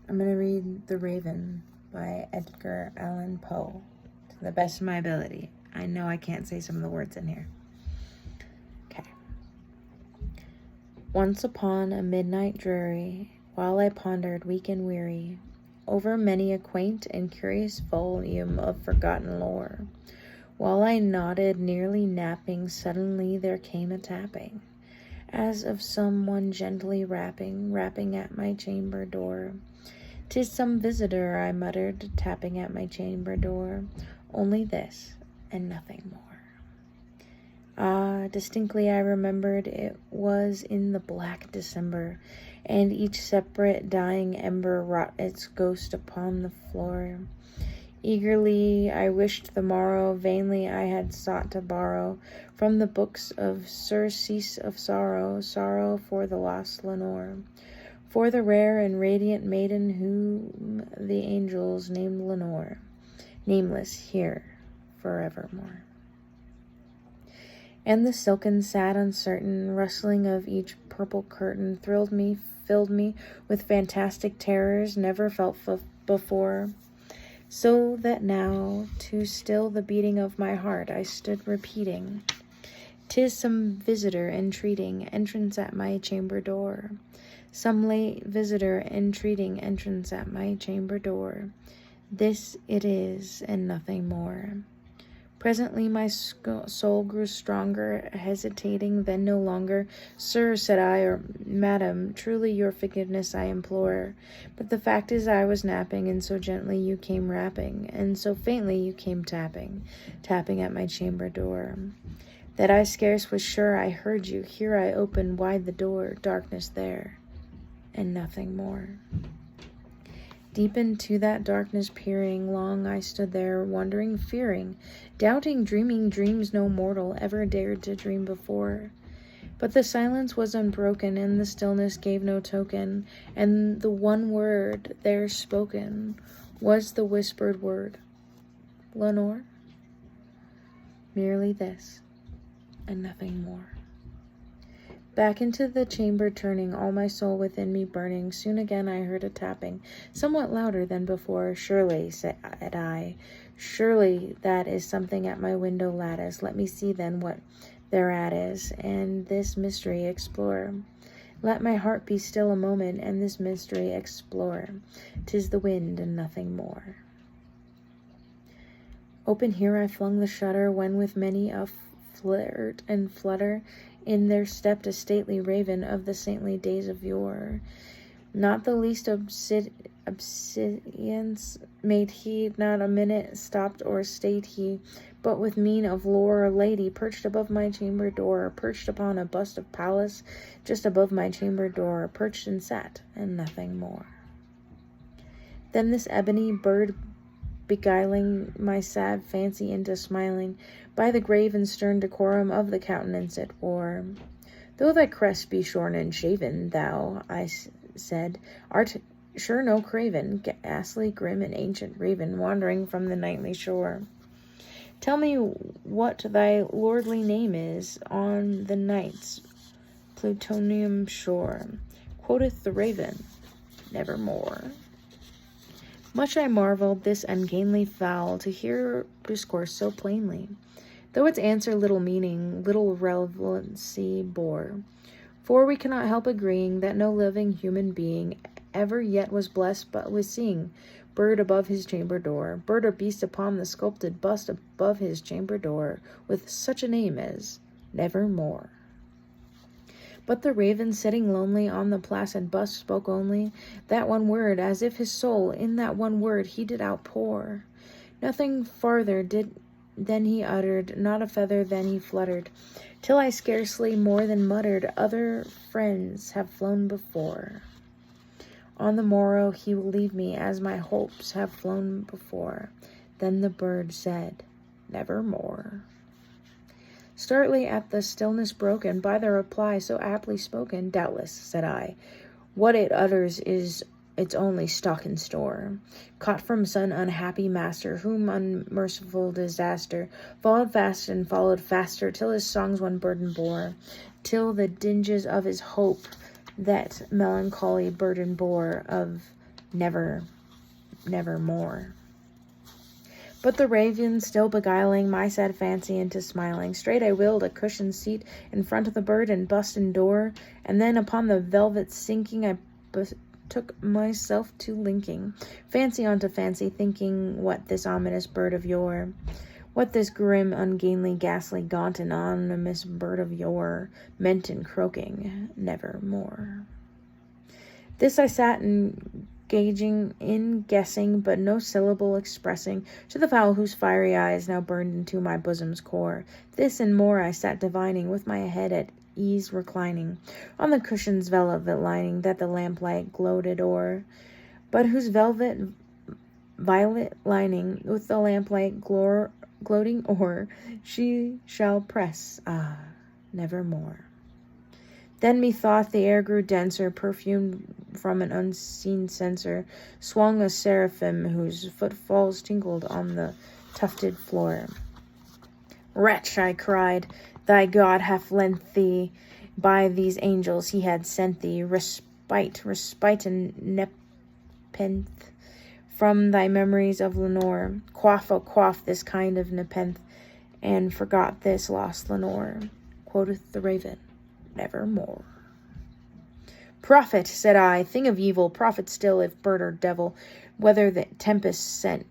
I'm going to read The Raven by Edgar Allan Poe to the best of my ability. I know I can't say some of the words in here. Okay. Once upon a midnight dreary, while I pondered weak and weary over many a quaint and curious volume of forgotten lore, while I nodded, nearly napping, suddenly there came a tapping, as of someone gently rapping at my chamber door. "'Tis some visitor," I muttered, tapping at my chamber door. "Only this, and nothing more." Ah, distinctly I remembered it was in the black December, and each separate dying ember wrought its ghost upon the floor. Eagerly I wished the morrow, vainly I had sought to borrow from the books of surcease of sorrow, sorrow for the lost Lenore, for the rare and radiant maiden whom the angels named Lenore, nameless here forevermore. And the silken, sad, uncertain rustling of each purple curtain thrilled me, filled me with fantastic terrors never felt before, so that now, to still the beating of my heart, I stood repeating, "'Tis some visitor entreating entrance at my chamber door, some late visitor entreating entrance at my chamber door. This it is, and nothing more." Presently my soul grew stronger, hesitating then no longer. "Sir," said I, or "Madam, truly your forgiveness I implore. But the fact is I was napping, and so gently you came rapping, and so faintly you came tapping at my chamber door, that I scarce was sure I heard you. Here I opened wide the door, darkness there, and nothing more." Deep into that darkness peering, long I stood there, wondering, fearing, doubting, dreaming dreams no mortal ever dared to dream before. But the silence was unbroken, and the stillness gave no token, and the one word there spoken was the whispered word, "Lenore?" Merely this, and nothing more. Back into the chamber turning, all my soul within me burning, soon again I heard a tapping, somewhat louder than before. "Surely," said I, "surely that is something at my window lattice. Let me see then what thereat is, and this mystery explore. Let my heart be still a moment, and this mystery explore. 'Tis the wind, and nothing more." Open here I flung the shutter, when with many a flirt and flutter in there stepped a stately raven of the saintly days of yore. Not the least obsequious made he, not a minute stopped or stayed he, but with mien of lore, a lady perched above my chamber door, perched upon a bust of Pallas, just above my chamber door, perched and sat, and nothing more. Then this ebony bird, beguiling my sad fancy into smiling, by the grave and stern decorum of the countenance it wore. "Though thy crest be shorn and shaven, thou," I said, "art sure no craven, ghastly, grim, and ancient raven, wandering from the nightly shore. Tell me what thy lordly name is on the night's plutonium shore." Quoth the raven, "Nevermore." Much I marveled this ungainly fowl to hear discourse so plainly, though its answer little meaning, little relevancy bore. For we cannot help agreeing that no living human being ever yet was blessed but with seeing bird above his chamber door, bird or beast upon the sculpted bust above his chamber door, with such a name as Nevermore. But the raven, sitting lonely on the placid bust, spoke only that one word, as if his soul in that one word he did outpour. Nothing farther than he uttered, not a feather than he fluttered, till I scarcely more than muttered, "Other friends have flown before. On the morrow he will leave me, as my hopes have flown before." Then the bird said, "Nevermore." Startling at the stillness broken by the reply so aptly spoken, "Doubtless," said I, "what it utters is its only stock and store, caught from some unhappy master, whom unmerciful disaster followed fast and followed faster, till his songs one burden bore, till the dinges of his hope that melancholy burden bore of never more. But the raven still beguiling my sad fancy into smiling, straight I willed a cushioned seat in front of the bird and bust in door, and then upon the velvet sinking I took myself to linking, fancy onto fancy, thinking what this ominous bird of yore, what this grim, ungainly, ghastly, gaunt, and anonymous bird of yore meant in croaking nevermore. This I sat engaging in guessing, but no syllable expressing to the fowl whose fiery eyes now burned into my bosom's core. This and more I sat divining, with my head at ease reclining on the cushion's velvet lining that the lamplight gloated o'er, but whose violet lining with the lamplight gloating o'er she shall press, nevermore. Then methought the air grew denser, perfumed from an unseen censer, swung a seraphim whose footfalls tinkled on the tufted floor. Wretch, I cried, thy God hath lent thee, by these angels he had sent thee, respite and nepenthe from thy memories of Lenore. Quaff, oh quaff this kind of nepenthe, and forgot this lost Lenore. Quoth the raven, nevermore. Prophet, said I, thing of evil, prophet still, if bird or devil, whether the tempest sent,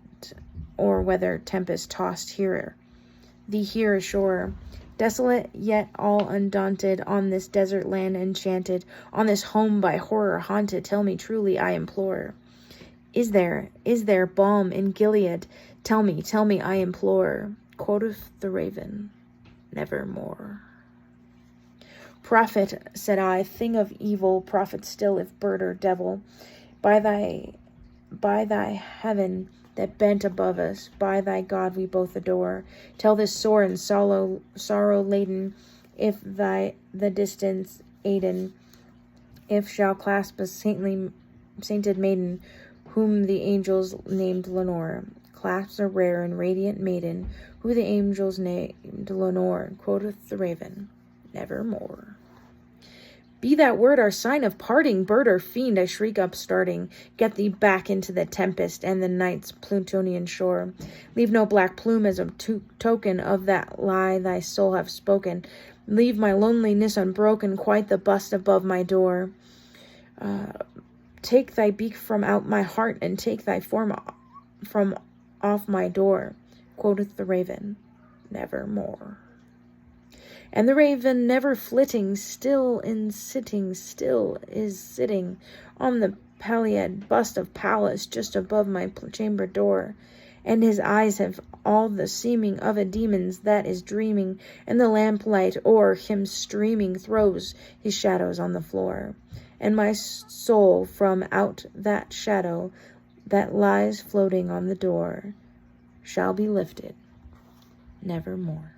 or whether tempest tossed thee here ashore, desolate yet all undaunted, on this desert land enchanted, on this home by horror haunted, tell me truly, I implore. Is there balm in Gilead? Tell me, I implore. Quoth the raven, nevermore. Prophet, said I, thing of evil, prophet still, if bird or devil, by thy heaven that bent above us, by thy God we both adore, tell this sore and sorrow laden, if the distance aiden, if shall clasp a sainted maiden, whom the angels named Lenore, clasps a rare and radiant maiden, who the angels named Lenore. Quoth the raven, nevermore. Be that word our sign of parting, bird or fiend, I shriek upstarting. Get thee back into the tempest and the night's Plutonian shore. Leave no black plume as a token of that lie thy soul hath spoken. Leave my loneliness unbroken, quite the bust above my door. Take thy beak from out my heart, and take thy form from off my door. Quoth the raven, nevermore. And the raven, never flitting, still is sitting on the palliad bust of Pallas just above my chamber door, and his eyes have all the seeming of a demon's that is dreaming, and the lamplight o'er him streaming throws his shadows on the floor, and my soul from out that shadow that lies floating on the door shall be lifted nevermore.